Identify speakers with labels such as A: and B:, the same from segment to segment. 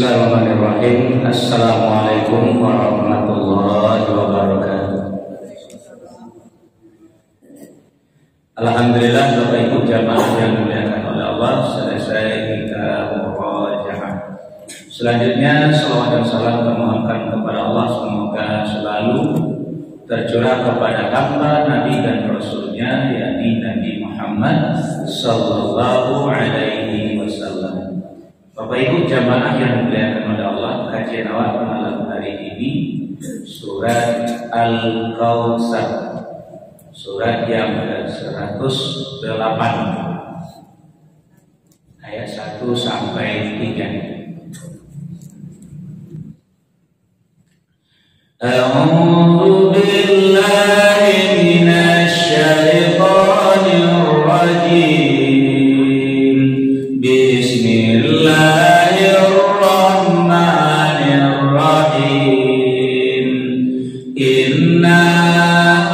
A: Bismillahirrahmanirrahim. Assalamualaikum warahmatullahi wabarakatuh. Alhamdulillah, Bapak Ibu jamaah yang dimuliakan oleh Allah, selesai kita murojaah. Selanjutnya salawat dan salam memohonkan kepada Allah, semoga selalu tercurah kepada hamba Nabi dan Rasulnya, yakni Nabi Muhammad sallallahu alaihi wasallam. Bapak Ibu jamaah yang dimuliakan oleh Allah, kajian awal malam hari ini surat Al-Kautsar, surat yang ke-108 ayat 1 sampai 3. A'udzu billahi minasy syaithanir rajim. Bismillahirrahmanirrahim. Inna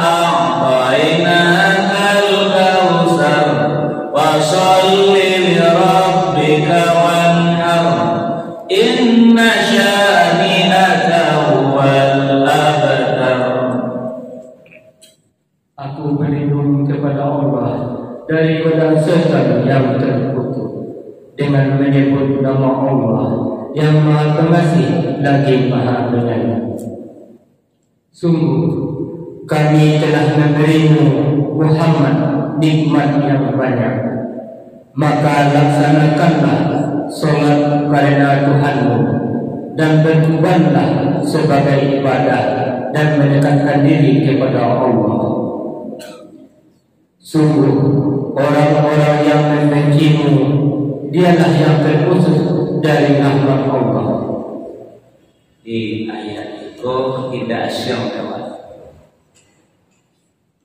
A: a'tainakal kautsar fasholli lirabbika wanhar. Inna syani'aka huwal abtar.
B: Aku berlindung kepada Allah daripada setan yang terkutuk dengan menyebut nama Allah yang Maha Pengasih lagi Maha Penyayang. Sungguh kami telah memberimu Muhammad nikmat yang banyak, maka laksanakanlah solat karena Tuhanmu dan berkurbanlah sebagai ibadah dan mendekatkan diri kepada Allah. Sungguh orang-orang yang membencimu, dialah yang terkhusus dari rahmat Allah.
A: Di ayat itu tidak asyik lewat,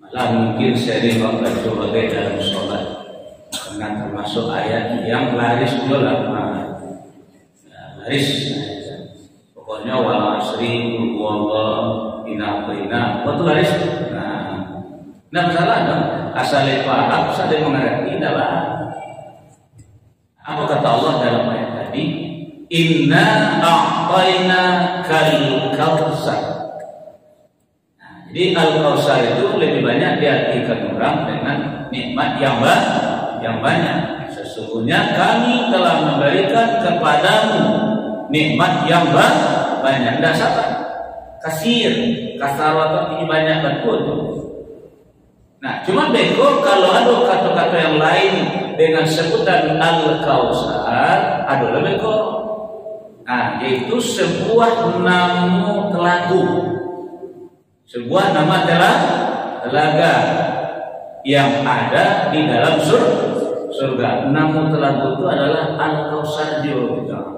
A: malah mungkin sering waktu sebagai dalam sholat, karena termasuk ayat yang laris juga laris. Pokoknya wal asri wallahu inna betul laris. Nah masalah dong, asal paham, asal mengerti adalah apa kata Allah dalam ayat tadi? Inna a'tainakal kautsar. Nah, jadi al-kautsar itu lebih banyak diartikan orang dengan nikmat yang banyak. Sesungguhnya kami telah memberikan kepadamu nikmat yang banyak. Tidak sabar, kasir, kasarwat ini banyak betul. Nah, cuma bego kalau ada kata-kata yang lain dengan sebutan al-kautsar, ada lebih bego. Nah, yaitu sebuah nama telaga, sebuah nama telaga yang ada di dalam surga. Nama telaga itu adalah al-kautsar juga.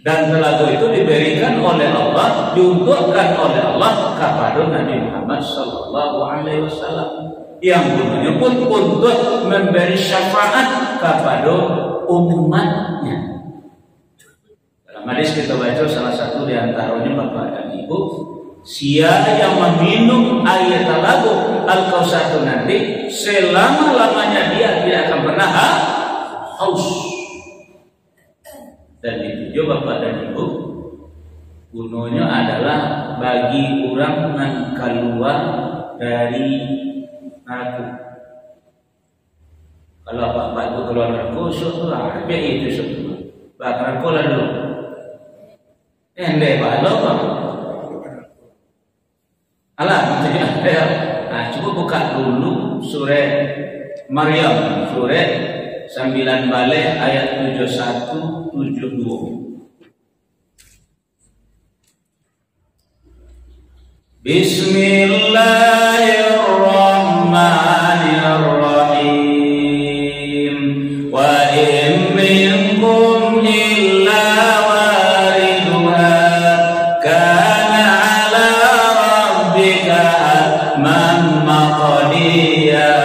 A: Dan telaga itu diberikan oleh Allah, diuntukkan oleh Allah kepada Nabi Muhammad sallallahu alaihi wasallam, yang gunanya pun untuk memberi syafaat kepada umatnya. Dalam hadis kita baca salah satu di antaranya Bapak dan Ibu, siapa yang meminum air telaga al-kautsar itu nanti selama-lamanya dia tidak akan pernah haus. Dan itu juga Bapak dan Ibu, gunanya adalah bagi orang yang keluar dari neraka. Kalau Bapak itu keluar neraka, syukurlah, biar itu syukur. Bahkan neraka lah dulu. Endek Pak, apa? Alah, nah coba buka dulu surah Maryam, surah 9 balik ayat 71-72. Bismillahirrahmanirrahim. Wa in minkum illa wariduha kana ala rabbika hatman maqdiya.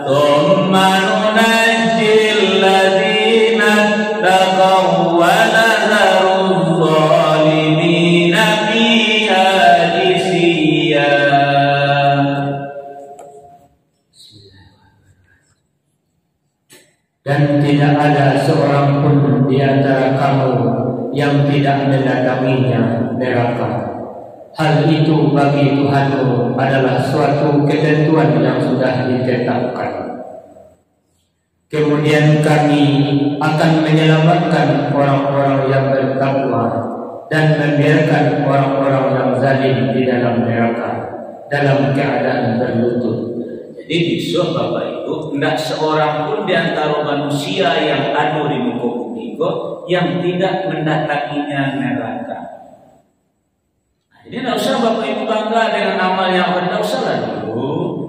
A: Thumma nunajjil ladzina taqaw wa nadharu adh-dhalimina fiha jithiya.
B: Dan tidak ada seorang pun di antara kamu yang tidak mendatanginya neraka. Hal itu bagi Tuhanmu adalah suatu ketentuan yang sudah ditetapkan. Kemudian kami akan menyelamatkan orang-orang yang bertakwa dan membiarkan orang-orang yang zalim di dalam neraka dalam keadaan berlutut.
A: Jadi besok Bapak Ibu, tidak seorang pun di antara manusia yang ada di muka bumi yang tidak mendatanginya neraka. Jadi tidak usah Bapak Ibu bangga dengan amal yang tidak usah lah dulu.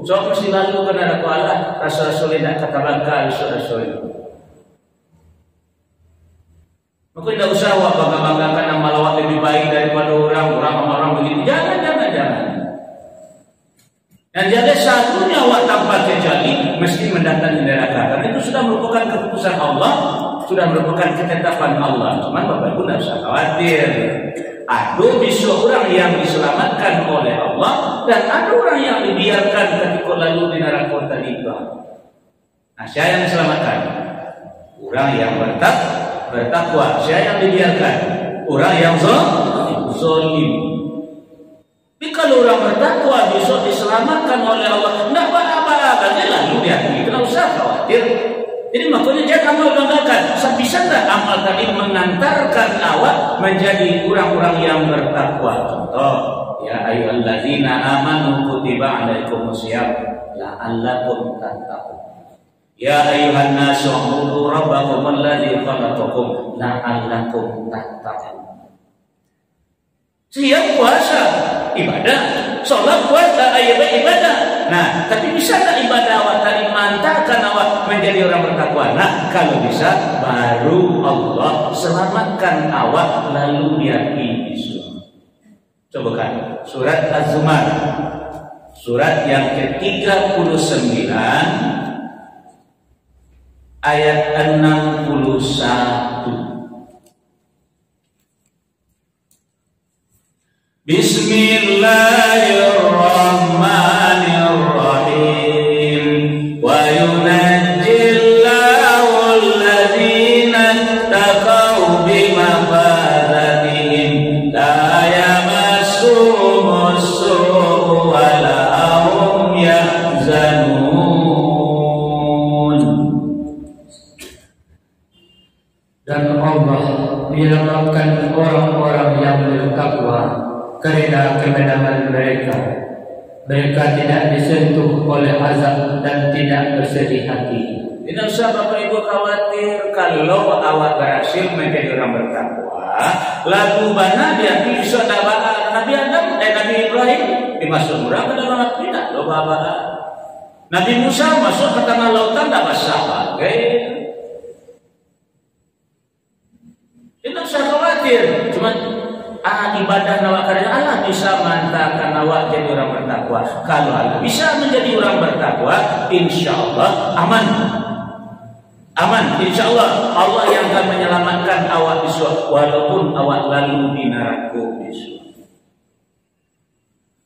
A: So mesti lalu ke neraka Allah. Rasul-Rasul tidak kata bangga Rasul-Rasul. Maka tidak usah awak bangga-banggakan amal awak lebih baik daripada orang begini. Jangan. Dan jadi satunya awak tanpa kecuali mesti mendatangi neraka. Karena itu sudah merupakan keputusan Allah, sudah merupakan ketetapan Allah. Cuman Bapak Ibu tidak usah khawatir. Ada bisa orang yang diselamatkan oleh Allah dan ada orang yang dibiarkan ketika lalu di neraka terlibat. Nah, siapa yang diselamatkan? Orang yang bertakwa. Siapa yang dibiarkan? Orang yang zalim. Tapi kalau orang bertakwa bisa diselamatkan oleh Allah, tidak apa-apa, lalu dia tidak usah khawatir. Jadi makanya jangan amal banggakan. Bisa tak amal tadi mengantarkan awak menjadi orang-orang yang bertakwa? Contoh, ya ayyuhalladzina amanu kutiba alaikumusiyam la'allakum tattaqun. Ya ayyuhan nasu ubudu rabbakum alladzi khalaqakum la'allakum tattaqun. Siap puasa, ibadah, sholat puasa, ibadah. Nah, tapi bisa tak ibadah awak tadi mantarkan awak menjadi orang bertakwa? Nah, kalau bisa, baru Allah selamatkan awak lalu diakui Islam. Coba kan, surat Az-Zumar, surat yang ke-39, ayat 61. Bismillahirrahmanirrahim. Wa yunajjillahu alladhina taqaw bimafadatihim la yamassuhum as-su'u wa la hum yahzanun.
B: Dan Allah menyelamatkan orang-orang yang bertakwa karena kemenangan mereka. Mereka tidak disentuh oleh azab dan tidak bersedih hati.
A: Tidak usah Bapak Ibu khawatir kalau awak berhasil menjadi orang bertakwa. Lalu mana dia bisa dapat Nabi Adam dan Nabi Ibrahim dimasuk neraka dalam api tidak loba. Nabi Musa masuk ke tengah lautan tidak masalah. Tidak usah khawatir. Cuma ibadah nawak karena Allah bisa mantakan awak jadi orang bertakwa. Kalau Allah bisa menjadi orang bertakwa, insya Allah aman. Insya Allah Allah yang akan menyelamatkan awak besok walaupun awak lalu di neraka besok.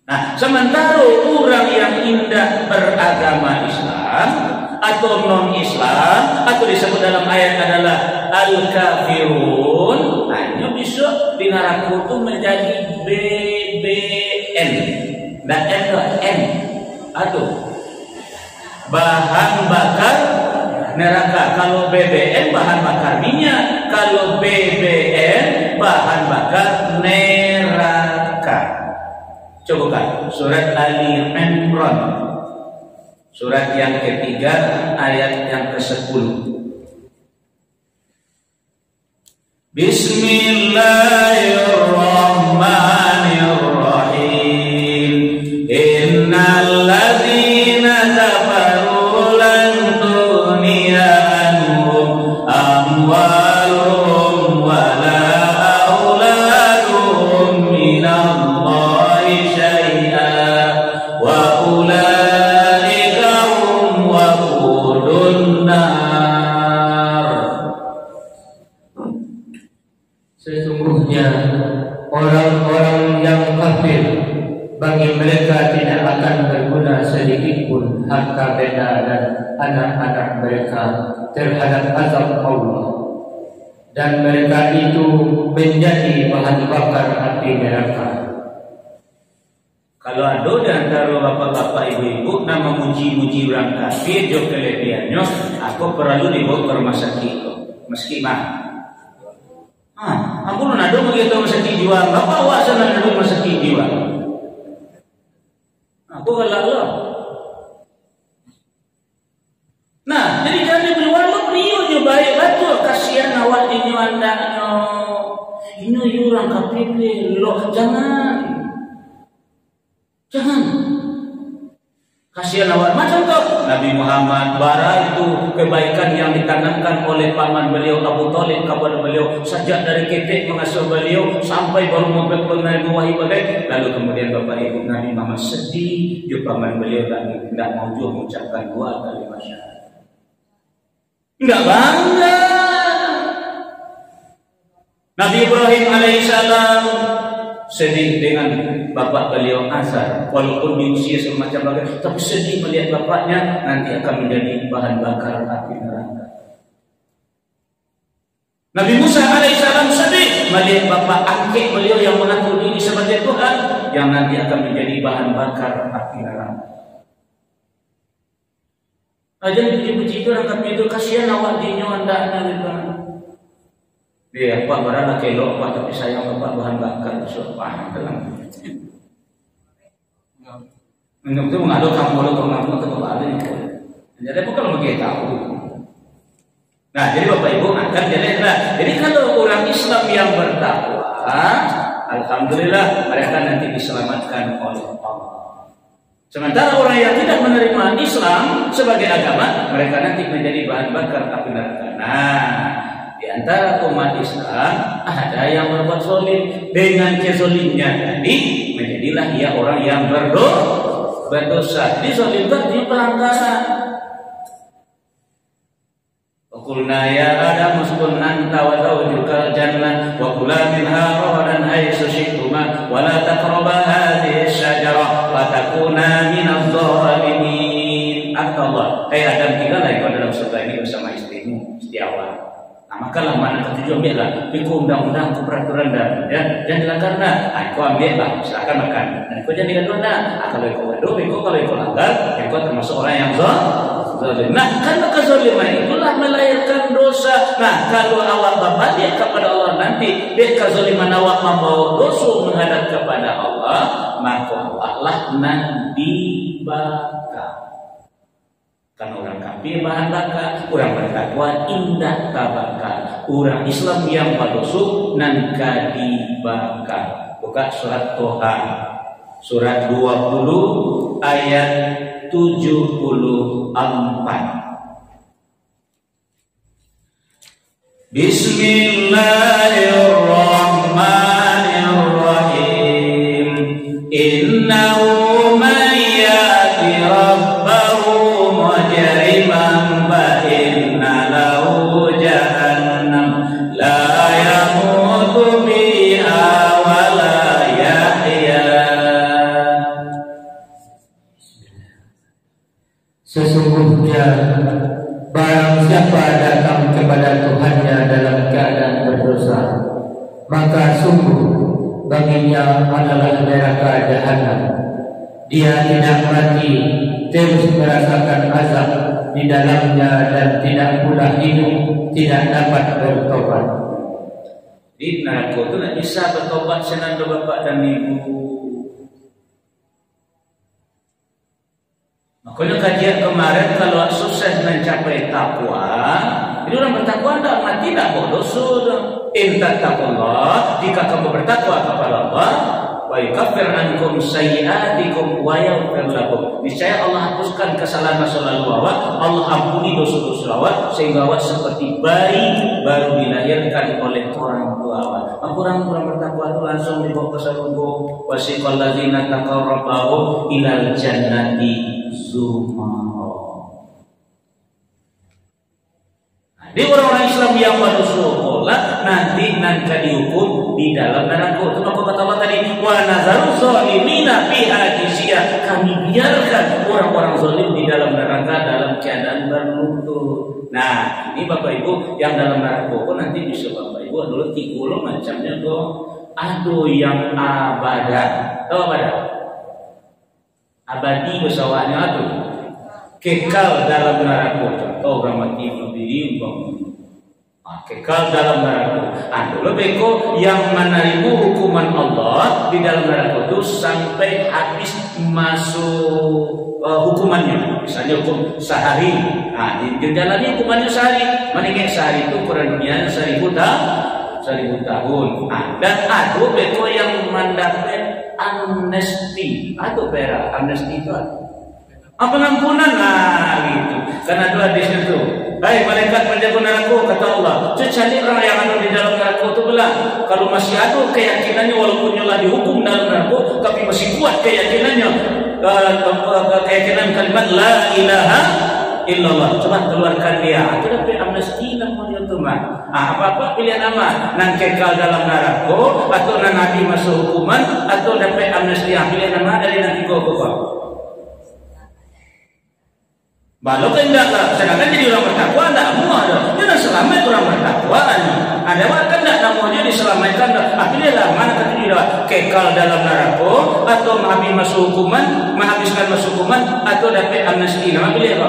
A: Nah, sementara orang yang indah beragama Islam atau non Islam atau disebut dalam ayat adalah al-kafirun, hanya bisa di neraka itu menjadi BBN dan N atau bahan bakar neraka. Kalau BBN bahan bakar minyak, kalau BBN bahan bakar neraka. Coba kan surat Ali Imran, surat yang ketiga ayat yang ke-10. Bismillahirrahmanirrahim. Innal ladzina kafaru lan tughniya anhum amwaluhum wala auladuhum minallahi syai'an wa ulaika hum waqudun nar.
B: Sesungguhnya orang-orang yang kafir, bagi mereka tidak akan berguna sedikit pun harta benda dan anak-anak mereka terhadap azab Allah. dan mereka itu menjadi bahan bakar api neraka.
A: Kalau ada di antara bapak-bapak ibu-ibu nak memuji-muji orang kafir jo kelebihannya, aku perlu dibawa ke rumah sakit meski mah. Aku lu nado begitu rumah sakit jiwa, bapak awak sana nado rumah sakit jiwa. Aku galak lo. Nah, jadi jangan berwala priyo jo baik betul kasihan awak di nyuandakno. Ini orang kafir lo jangan. Jangan kasihan awak. Macam tu Nabi Muhammad bara itu kebaikan yang ditanamkan oleh paman beliau Abu Thalib kepada beliau sejak dari ketik mengasuh beliau sampai baru menerima wahyu balik. Lalu kemudian bapak ibu Nabi Muhammad sedih jo paman beliau lagi tidak mau juga mengucapkan dua kalimat syahadat. Tidak bangga. Nabi Ibrahim alaihissalam sedih dengan bapak beliau Azar, walaupun di usia semacam bagaimana, tapi sedih melihat bapaknya nanti akan menjadi bahan bakar api neraka. Nabi Musa alaihissalam sedih melihat bapak angkit beliau yang mengaku diri sebagai Tuhan yang nanti akan menjadi bahan bakar api neraka. Aja puji-puji itu orang kami itu kasihan awak dinyo andaknya gitu. Dia apa barang kelo apa tapi sayang bapak bahan bakar sopan dalam. Untuk itu mengadu kamu lo kamu atau kembali. Jadi bukan begitu tahu. Nah jadi bapak ibu akan jadi kalau orang Islam yang bertakwa, alhamdulillah mereka nanti diselamatkan oleh Allah. Sementara orang yang tidak menerima Islam sebagai agama, mereka nanti menjadi bahan bakar api neraka. Nah, di antara umat Islam ada yang berbuat zalim, dengan kezalimnya tadi menjadilah ia orang yang berdosa. Jadi zalim itu pelanggaran. Qulna ya Adam uskun anta wa zawjukal jannah wa kula minha ragadan haythu syi'tuma wa la taqraba hadhihi asy-syajarah fa takuna minadh dhalimin. Allah, hai Adam, tinggallah engkau dalam surga ini bersama istrimu, istri awak. Nah, makalah mana ketujuh ambillah, ikut undang-undang, peraturan dan jangan dilanggar. Kau ambillah, silakan makan. Dan kau jangan dilanggar. Kalau kau gaduh, kalau kau langgar, kau termasuk orang yang zalim. Nah, karena kezaliman itulah melahirkan dosa. Nah, kalau awak berbalik kepada Allah nanti, kezaliman awak membawa dosa menghadap kepada Allah, maka Allah lah nanti bakal. Kan orang kafir bahan bakar, orang bertakwa indah tabakar, orang Islam yang berdosa nangka dibakar. Buka surat Toha, surat 20 ayat 74. Bismillahirrahmanirrahim. Innahu man yati rabbahu mujriman fa inna lahu jahannam la yamutu biha wa la yahya.
B: Sesungguhnya barang siapa datang kepada Tuhannya dalam keadaan berdosa, maka sungguh baginya adalah neraka jahanam. Dia tidak mati, terus merasakan azab di dalamnya dan tidak pula hidup, tidak dapat bertobat.
A: Di neraka itu tidak bisa bertobat senang bapak dan ibu. Makanya kajian kemarin kalau sukses mencapai takwa, itu orang bertakwa tidak mati tidak berdosa. Inta taqullah, jika kamu bertakwa kepada Allah, wa yukaffir ankum sayyi'atikum wa yaghfir lakum. Niscaya Allah hapuskan kesalahan masa lalu awak, Allah ampuni dosa-dosa awak sehingga awak seperti bayi baru dilahirkan oleh orang tua awak. Maka orang bertakwa itu langsung dibawa ke surga. Wasiqal ladzina taqaw rabbahum ilal jannati zumara. Di orang-orang Islam yang berdosa nanti dihukum di dalam neraka. Itu apa kata Allah tadi? Wa nazaru zalimina fiha jizya. Kami biarkan orang-orang zalim di dalam neraka dalam keadaan berlutut. Nah, ini Bapak Ibu yang dalam neraka pun nanti bisa Bapak Ibu adalah 30 macamnya tuh. Ada yang abadan. Tahu abadan? Abadi pesawatnya tuh. Kekal dalam neraka. Contoh orang mati bunuh diri kekal dalam neraka. Ada lebih kok yang menerima hukuman Allah di dalam neraka itu sampai habis masuk hukumannya. Misalnya hukum sehari, nah dijalani hukumannya sehari, mendingan sehari itu kurang dunia 1000 tahun. Nah, dan ada beko yang mendapat amnesti atau pera. Amnesti itu pengampunan lah gitu. Karena dua hadis itu. Hai malaikat penjaga neraka, kata Allah, cari orang yang ada di dalam neraka itu belah. Kalau masih ada keyakinannya walaupun telah dihukum dalam neraka, tapi masih kuat keyakinannya, keyakinan kalimat la ilaha illallah, coba keluarkan dia. Itu dapat amnesti namanya itu mah. Apa-apa pilihan nama, nan kekal dalam neraka atau nan nabi masuk hukuman atau dapat amnesti. Pilihan nama dari nanti kau. Balau kan enggak, sedangkan jadi orang bertakwa enggak mau ada. Jangan selamat orang bertakwa. Ada kan enggak namanya diselamatkan. Akhirnya lah mana kata dia kekal dalam neraka atau menghabis masuk hukuman, menghabiskan masuk hukuman atau dapat amnesti. Nama pilih apa?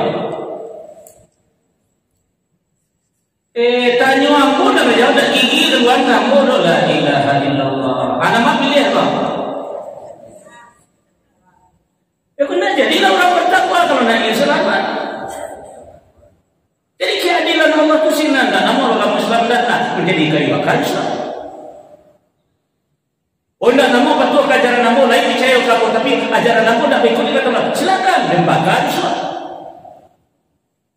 A: Tanya aku dah jawab dah gigi dengan kamu la ilaha illallah. Nama pilih apa? Ya kena jadilah orang bertakwa kalau nak ingin selamat. Jadi keadilan Allah itu sinanda, namun orang Islam datang menjadi kayu bakar Islam. Oh tidak, namun patuh ajaran namun lain percaya kamu, tapi ajaran namun tidak ikut kata Allah. Silakan dan bakar Islam.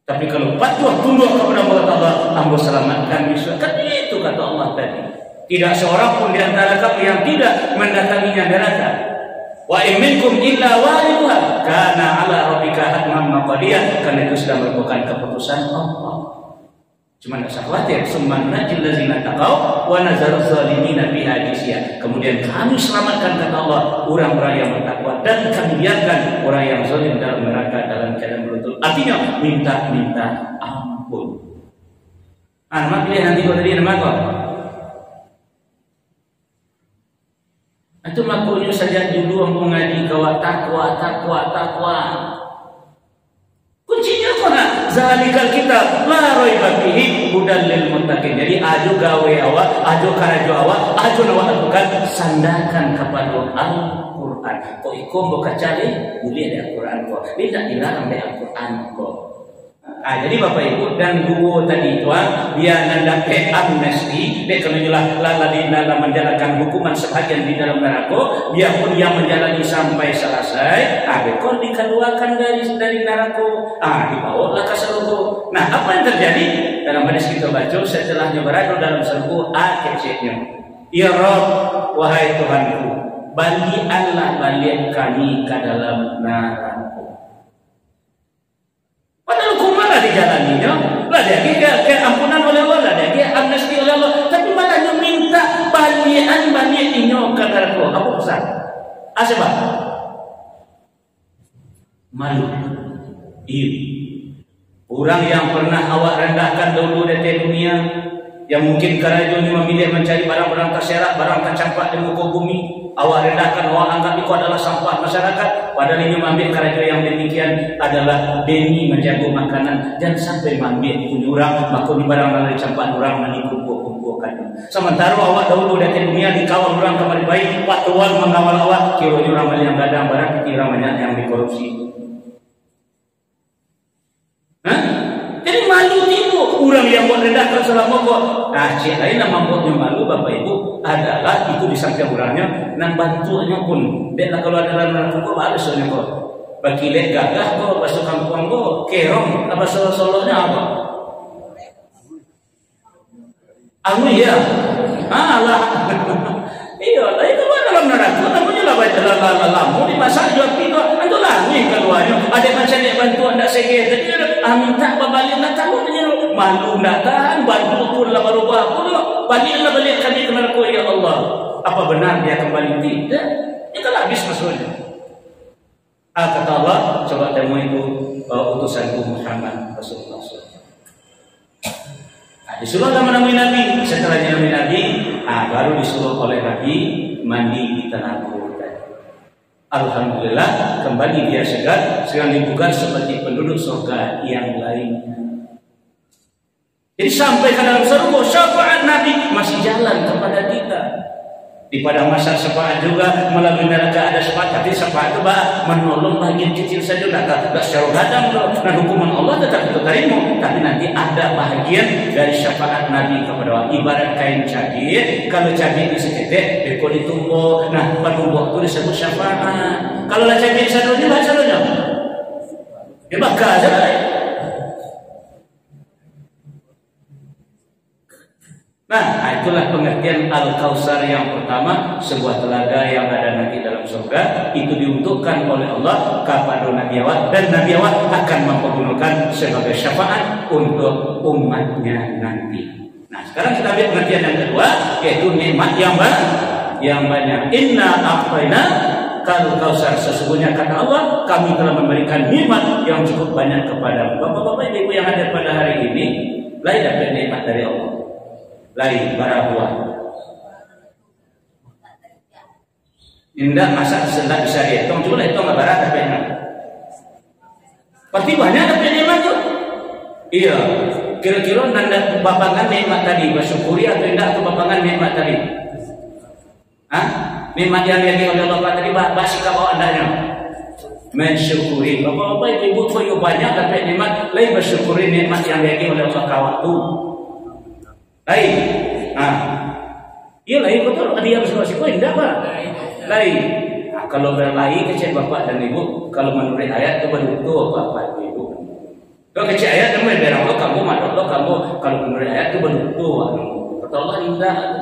A: Tapi kalau patuh tunduk kepada Allah, Allah selamatkan Islam. Kan itu kata Allah tadi. Tidak seorang pun di antara kamu yang tidak mendatanginya neraka. Wa in minkum illa wariduha kana ala rabbika hatman maqdiya. Karena itu sudah merupakan keputusan Allah. Cuma tidak usah khawatir. Summa najil ladzina taqaw wa nazaru zalimina fiha jisya. Kemudian kami selamatkan kata Allah orang-orang yang bertakwa dan kami biarkan orang yang zalim dalam neraka dalam keadaan berlutut. Artinya minta ampun. Nama pilih nanti kau tadi nama kau. Itu makanya saja dulu orang mengaji kawat takwa. Kuncinya mana? Zalikal kitab la raiba fihi hudal lil muttaqin. Jadi ajo gawe awak, ajo karajo awak, ajo nawak bukan sandakan kepada Al-Qur'an. Kok ikom boka cari boleh ada Al-Qur'an kok. Tidak dilarang ada Al-Qur'an kok. Jadi Bapak Ibu dan dua tadi itu dia mendapat amnesti. Dia kalau dalam menjalankan hukuman sebagian di dalam neraka, dia pun yang menjalani sampai selesai. Bekor dikeluarkan dari neraka. Dibawalah ke surga. Nah, apa yang terjadi dalam hadis kita baca setelahnya berada dalam surga akhirnya. Ya Rabb, wahai Tuhanku, balik kami ke dalam neraka. Padahal hukuman lah dijalaninya, lah dia ke ampunan oleh Allah, lah dia amnesti oleh Allah, tapi malah dia minta balian inyo ke neraka. Apa pesan? Sebab malu, iri. Orang yang pernah awak rendahkan dahulu dari dunia, yang mungkin kerajaan ini memilih mencari barang-barang terserak, barang tercampak di muka bumi, awak rendahkan, awak anggap itu adalah sampah masyarakat. Padahal ini mengambil kerajaan yang demikian adalah demi menjaga makanan dan sampai mengambil punyurang, maka di barang-barang dicampak orang menikumpul-kumpulkan. Sementara awak dahulu dari dunia dikawal orang kamar baik, waktu awak mengawal awak, kira orang yang gadang barang, kira banyak yang dikorupsi. Jadi malu itu orang yang merendahkan selama kok. Cik lain nama buatnya malu Bapak Ibu adalah itu di samping orangnya dan bantuannya pun. Dia kalau ada dalam kok balas soalnya kok. Bagi lek gagah kok bahasa kampung kok kerong apa solo-solonya apa? Ya. Lah. Iya, lah itu dalam neraka namanya lah baca lamu di masa jawab itu itu lagi keluarnya. Ada macam dia bantuan tak segera tadi minta balik nak tahu dia malu nak tahan bantu pun lah baru baliklah balik kami ke neraka ya Allah. Apa benar dia kembali? Tidak. Itu habis maksudnya. Kata Allah, coba temu itu utusanku Muhammad Rasulullah SAW. disuruh menemui Nabi. Setelah menemui Nabi, baru disuruh oleh Nabi mandi di tanah Uhud. Alhamdulillah kembali dia segar, sekarang dibuka seperti penduduk surga yang lainnya. Jadi sampai ke dalam surga, syafaat Nabi masih jalan kepada kita. Di pada masa syafaat juga melalui neraka ada syafaat, tapi syafaat itu menolong bagian kecil saja, tidak secara gadang loh. Dan hukuman Allah tetap kita terima, tapi nanti ada bahagian dari syafaat Nabi kepada Allah. Ibarat kain cabai, kalau cabai diseketek, beko ditumbuk, nah penumbuk itu disebut syafaat. Kalau lah cabai sadonya, bahasa sadonya, dia bakal aja. Nah, itulah pengertian Al-Kautsar yang pertama, sebuah telaga yang ada nanti dalam surga. Itu diuntukkan oleh Allah kepada Nabi Allah, dan Nabi Allah akan mempergunakan sebagai syafaat untuk umatnya nanti. Nah, sekarang kita lihat pengertian yang kedua, yaitu nikmat yang banyak. Inna a'tayna kal kautsar, sesungguhnya kata Allah, kami telah memberikan nikmat yang cukup banyak kepada bapak-bapak ibu yang ada pada hari ini. Lain dapat nikmat dari Allah, lain barabuah. Indah masa sendak bisa dihitung, coba hitung barang dapatnya. Pasti banyak dapat nikmat tuh. Iya, kira-kira nanda bapangan nikmat tadi bersyukuri atau indah atau bapangan nikmat tadi? Nikmat yang diberikan oleh Allah tadi basi kau andanya mensyukuri. Bapak-bapak ibu ibu banyak dapat nikmat, lain bersyukuri nikmat yang diberikan oleh Allah kawatu. Lain, iya lain betul. Dia bersyukur indah pak. Lain. Kalau berlain kecil bapak dan ibu, kalau menurut ayat itu betul bapak ibu. Kalau kecil ayat itu berang lo kamu, madok lo kamu. Kalau menurut ayat itu betul. Kata Allah indah.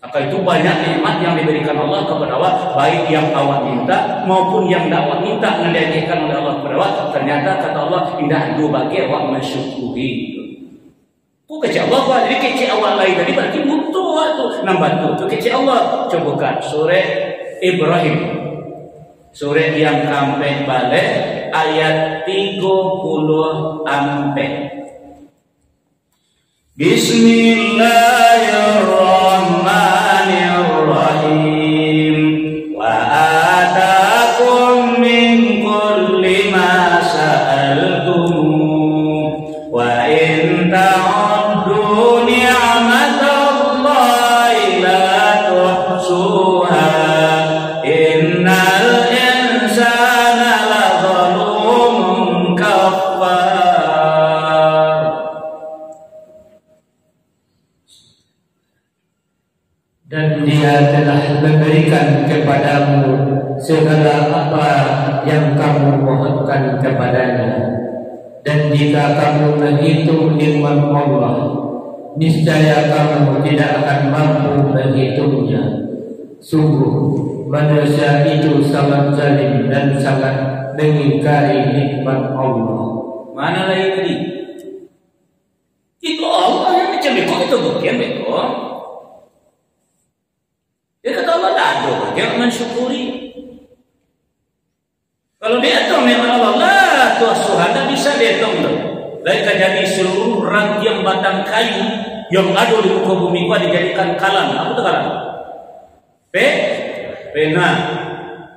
A: Maka itu banyak nikmat yang diberikan Allah kepada awak, baik yang awak minta maupun yang tidak awak minta, menjadikan oleh Allah kepada awak. Ternyata kata Allah indah itu bagi awak mensyukuri. Kecil Allah Pak, jadi kecil awal lain tadi berarti butuh tu nambah tu kecil Allah. Coba buka surah Ibrahim, surah yang sampai balik ayat 30 ampe. Bismillahirrahmanirrahim. Wa atakum min kulli ma sa'altum wa in ta'uddu ni'matallahi la tuhsuha innal insana ladzalumun kafar.
B: Dan Dia telah memberikan kepadamu segala apa yang kamu mohonkan kepadanya. Dan jika kamu menghitung nikmat Allah, niscaya kamu tidak akan mampu menghitungnya. Sungguh manusia itu sangat zalim dan sangat mengingkari nikmat Allah.
A: Mana lagi tadi? Itu Allah yang macam beko itu bukan beko. Dia kata Allah tak ada, dia mensyukuri. Kalau dia hitung nikmat Allah lah, tuah suhada bisa dia hitung tu. Lain jadi seluruh rangkaian batang kayu yang ada di muka bumi gua dijadikan kalam. Apa tu kalam? Pena.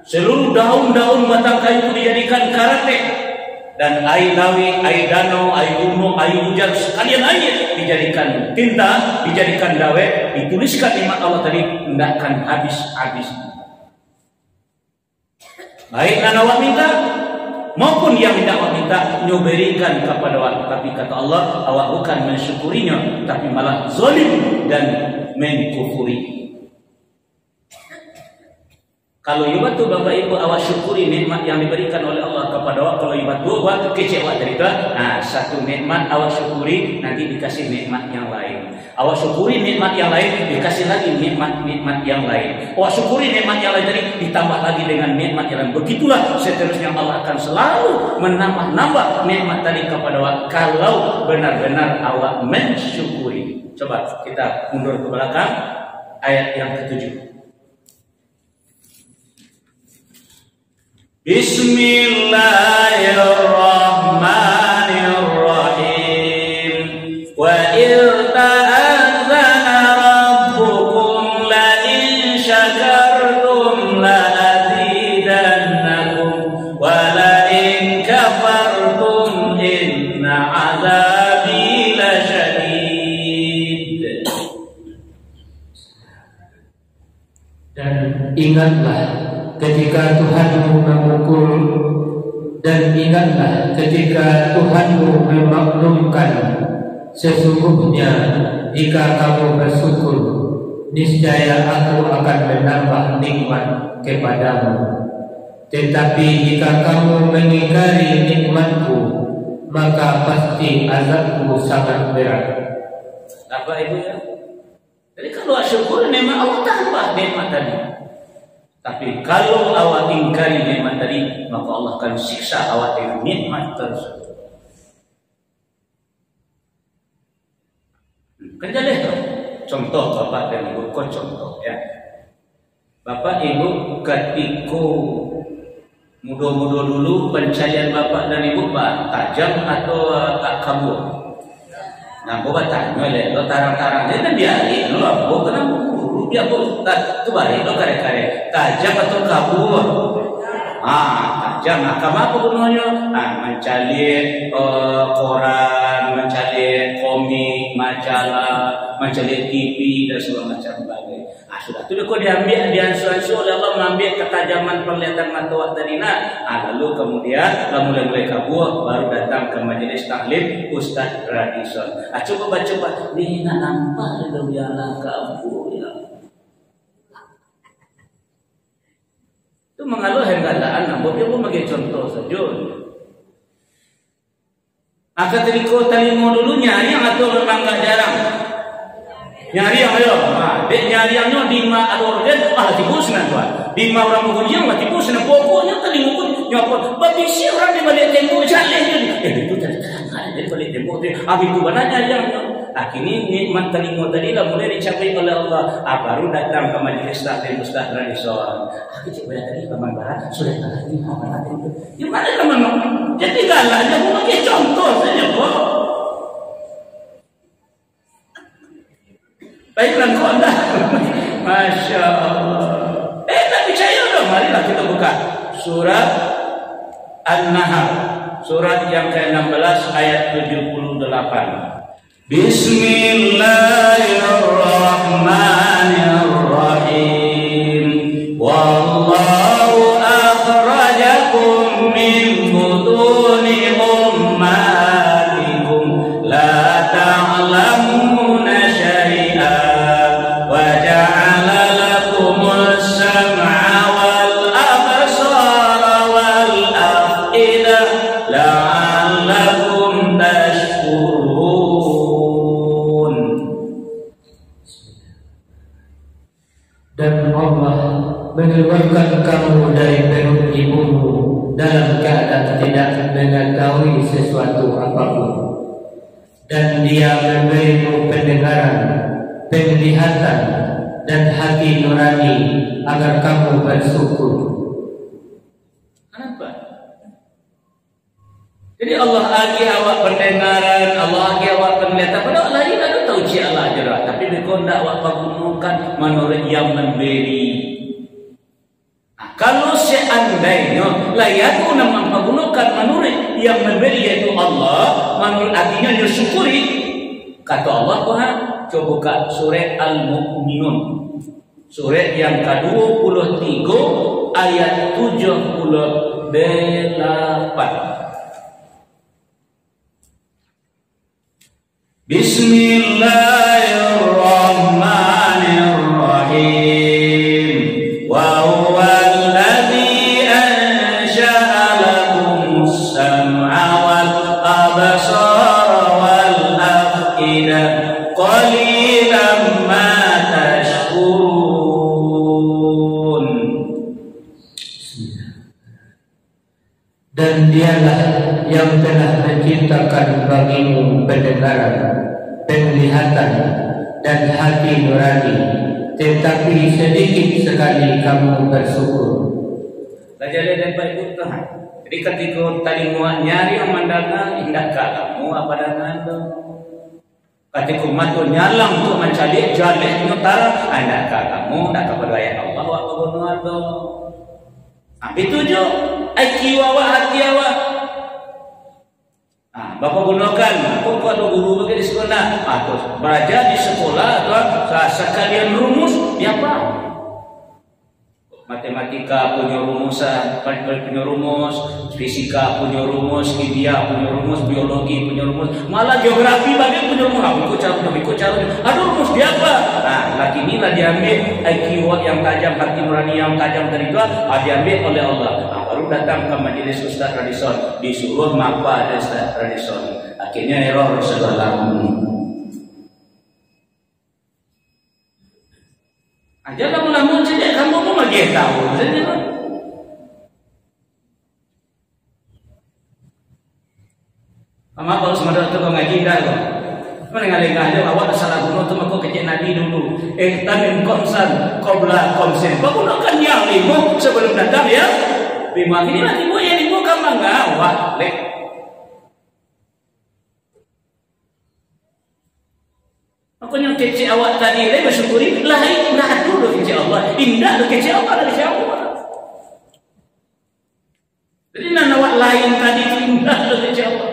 A: Seluruh daun-daun batang kayu itu dijadikan karate. Dan air lawi, air danau, air gunung, air hujan, sekalian air dijadikan tinta, dijadikan dawet, dituliskan nikmat Allah tadi, tidak akan habis-habis. Baik yang awak minta maupun yang tidak awak minta, nyoberikan kepada awak. Tapi kata Allah, awak bukan mensyukurinya, tapi malah zalim dan mengkufuri. Kalau ibatu bapak ibu awak syukuri nikmat yang diberikan oleh Allah kepada awak. Kalau ibatu awak kecewa cerita, satu nikmat awak syukuri, nanti dikasih nikmat yang lain. Awak syukuri nikmat yang lain, dikasih lagi nikmat yang lain. Awak syukuri nikmat yang lain tadi, ditambah lagi dengan nikmat yang lain. Begitulah seterusnya Allah akan selalu menambah nikmat tadi kepada awak kalau benar-benar awak mensyukuri. Coba kita mundur ke belakang ayat yang ke-7. Bismillahirrahmanirrahim. Wa
B: ingatlah ketika Tuhanmu memukul, dan ingatlah ketika Tuhanmu memaklumkan, sesungguhnya jika kamu bersyukur, niscaya aku akan menambah nikmat kepadamu. Tetapi jika kamu mengingkari nikmatku, maka pasti azabku sangat berat.
A: Apa itu ya? Jadi kalau syukur nikmat Allah tambah nikmat tadi. Tapi kalau awak ingkari nikmat tadi, maka Allah akan siksa awak dengan nikmat tersebut. Kan jadi contoh bapak dan ibu, kau contoh ya. Bapak ibu ketika muda-muda dulu pencarian bapak dan ibu pak tajam atau kabur. Nah, bapak tanya le, lo tarang-tarang dia kan biarin lo, bapak kenapa buru dia bapak tu balik lo kare-kare tajam atau kabur. Tajam. Nah, kamu apa gunanya? Mencari koran, mencari komik, majalah, mencari TV dan segala macam lagi. Sudah tu kau diambil, diansu-ansu oleh Allah, mengambil ketajaman penglihatan mata tadi lalu kemudian mulai kabur, baru datang ke majelis taklim Ustaz Radison. Coba baca ni nak nampak lu yang kabur ya. Tu mengaluh hendak nampak dia pun bagi contoh saja. Maka tadi kau talimu dulu nyari atau memang tak jarang? Nyari yang ayo, dek nyari yang di ma ada orang tibus nan tuan. Di ma orang mengujian tibus nan pokoknya tadi mukun nyopot. Babisi orang di balik tembok jalan je. Itu tadi terang di balik tembok tu. Abi tu bananya yang kini nikmat telinga tadi lah mulai dicapai oleh Allah. Baru datang ke majlis taklim Ustaz Radison. Kita banyak tadi paman barat sudah tadi paman itu. Di mana teman? Jadi galaknya mau bagi contoh saja kok. Baiklah kau anda. Masya Allah. Tak percaya dong. Marilah kita buka surat An-Nahl, surat yang ke-16 ayat 78. Bismillahirrahmanirrahim. Wallahu akhrajakum min butuni ummatikum la ta'lamuna syai'an wa ja'ala lakumus sam'a wal absara wal af'idah la'allakum tashkurun.
B: Dan Allah mengeluarkan kamu dari perut ibumu dalam keadaan tidak mengetahui sesuatu apapun, dan Dia memberimu pendengaran, penglihatan, dan hati nurani agar kamu bersyukur.
A: Kenapa? Jadi Allah agi awak pendengaran, Allah agi awak penglihatan. Padahal lain ada tahu cik Allah jerah. Tapi mereka tidak awak menggunakan menurut yang memberi. Kalau seandainya layak guna menggunakan menurut yang memberi yaitu Allah, menurut artinya dia syukuri. Kata Allah Tuhan, coba buka surat Al-Mu'minun, surat yang ke-23 ayat 78. Bismillahirrahmanirrahim. Wa huwa alladhi ansha'a lakumus sam'a wal absara wal af'idah qalilan ma tashkurun.
B: Dan Dialah yang telah menciptakan bagimu pendengaran, penglihatan, dan hati nurani, tetapi sedikit sekali kamu bersyukur.
A: Jadi dapat itu Tuhan. Jadi ketika tadi muat nyari yang mendagang, indakkah kamu apa dengan itu? Ketika matu nyalang tu mencari jalan utara, indakkah kamu nak kepada Allah wa kebenaran itu? Itu je IQ awak, hati awak. Bapak gunakan, kok ada guru bagi di sekolah, atau belajar di sekolah, atau sekalian rumus, dia apa? Matematika punya rumusan, punya rumus, fisika punya rumus, kimia punya rumus, biologi punya rumus, malah geografi bagian punya rumus. Ikut cara. Aduh, rumus dia apa? Nah, lagi inilah diambil IQ yang tajam, hati nurani yang tajam dari itu, diambil oleh Allah. Nah, baru datang ke majelis Ustaz Radison, disuruh mapa ada Ustaz Radison. Akhirnya error segala aja kamu lamun saja, kamu mau lagi tahu saja. Kamu kalau semadar tu kau ngaji dah kau. Mana ngalengan aja awak salah guna tu makau kecil Nabi dulu. Tanim konsan, qabla komsen. Kau gunakan yang lima sebelum datang ya. Lima ini nanti bu yang lima kamu ngawak lek. Aku yang kecil awak tadi le bersyukuri lah indah dulu kecil Allah. Indah tu kecil Allah dari siapa? Jadi nak awak lain tadi indah tu kecil Allah.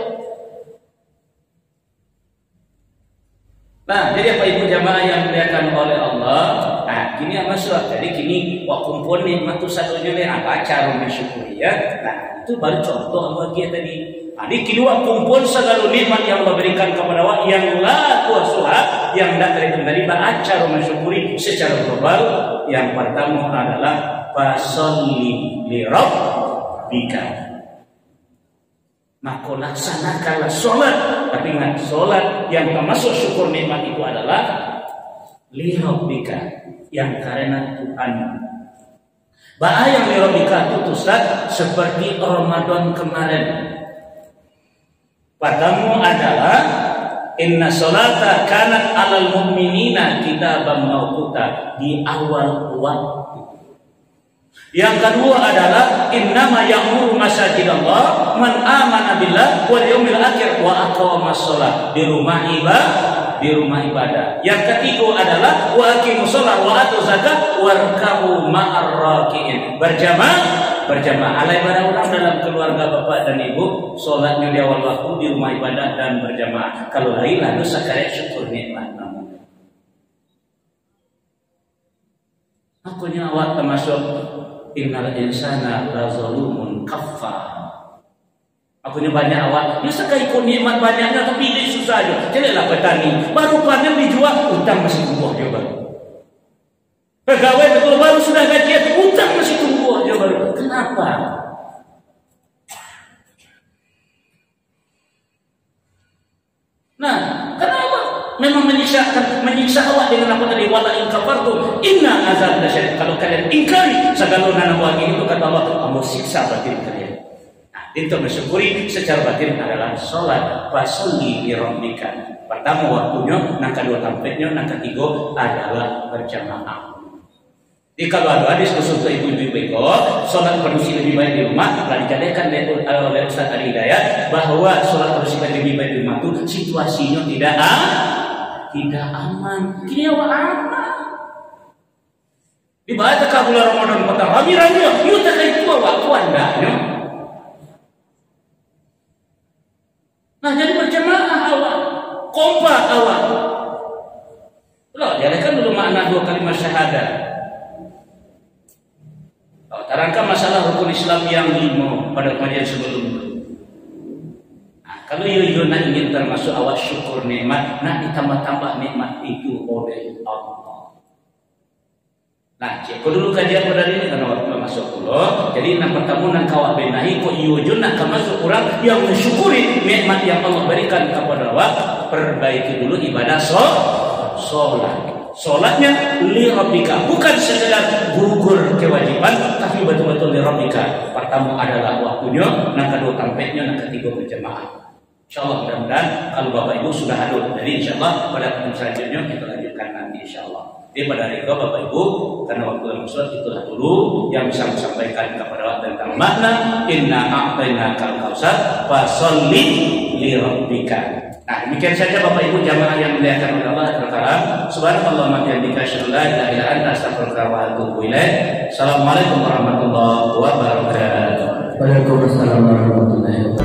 A: Nah, jadi apa ibu jamaah yang dimuliakan oleh Allah? Nah, kini apa surat? Jadi kini wa kumpul nikmat tu satunya le apa cara mensyukuri ya. Nah, itu baru contoh apa dia tadi. Jadi kini wa kumpul segala nikmat yang Allah berikan kepada wa yang la kuasuha yang tidak terkendali cara mensyukuri secara global. Yang pertama adalah fasolli li rabbika. Maka laksanakanlah sholat. Tapi ingat, sholat yang termasuk syukur nikmat itu adalah li rabbika, yang karena Tuhan. Bahaya yang li rabbika itu Ustaz seperti Ramadan kemarin. Pertama adalah inna sholata kanat alal mu'minina kitaban mawquta, di awal waktu. Yang kedua adalah innama ya'muru masajidallah man amana billah wal yaumil akhir wa aqamas shalah, di rumah ibadah. Yang ketiga adalah wa aqimus shalah wa atuz zakat warkabu ma'ar raki'in, berjamaah. Alai para orang dalam keluarga bapak dan ibu sholatnya di awal waktu di rumah ibadah dan berjamaah. Kalau lain lalu sakarya syukur nikmat. Akunya awak termasuk innal insana lazalumun kafar. Akunya banyak awak, ya sekali ikut nikmat banyaknya tapi dia susah aja. Jadilah petani, baru panen dijual, utang masih tumbuh dia baru. Pegawai betul baru sudah gajian, utang masih tumbuh dia baru. Kenapa? Nah, kenapa? Memang menyiksa awak dengan apa tadi, wala in kafartum inna azab dasyadid. Kalau kalian ingkari segala nana wagi itu, kata Allah, Allah siksa batin kalian. Nah, itu mensyukuri secara batin adalah sholat fasolli li rabbika. Pertama waktunya, yang kedua tampilnya, yang ketiga adalah berjamaah. Jadi kalau ada hadis khusus untuk ibu-ibu itu, sholat produksi lebih baik di rumah, telah dijadikan oleh Ustaz Ali Hidayat bahwa sholat produksi lebih baik di rumah itu situasinya tidak aman. Kini awak aman. Di bawah teka bulan Ramadan petang, rami-rami, yuk teka itu awak kuandanya. Nah, jadi berjamaah awak, kompak awak. Loh, jadikan dulu makna dua kalimat syahadat. Terangkan masalah rukun Islam yang 5 pada kajian sebelum itu. Nah, kalau nak ingin termasuk awak syukur nikmat, nak ditambah-tambah nikmat itu oleh Allah. Nah, cek dulu kajian pada ini karena waktu masuk dulu. Jadi yang pertama nak kawak benahi ko nak masuk orang yang mensyukuri nikmat yang Allah berikan kepada awak. Perbaiki dulu ibadah sholat. Sholatnya li rabbika, bukan sekedar gugur kewajiban, tapi betul-betul li rabbika. Pertama adalah waktunya, yang kedua tampaknya, yang ketiga berjamaah. Insyaallah mudah-mudahan kalau Bapak Ibu sudah hadir. Jadi insyaallah pada pertemuan selanjutnya kita lanjutkan nanti insyaallah. Jadi pada hari itu Bapak Ibu, karena waktu yang sholat itulah dulu yang bisa disampaikan kepada tentang makna inna a'tainakal kautsar fasholli li rabbika. Nah, demikian saja Bapak Ibu jamaah yang dimuliakan oleh Allah Taala. Subhanallah wa bihamdihi asyhadu an la ilaha illa anta astaghfiruka wa atubu ilaik. Assalamualaikum warahmatullahi wabarakatuh.
B: Waalaikumsalam warahmatullahi wabarakatuh.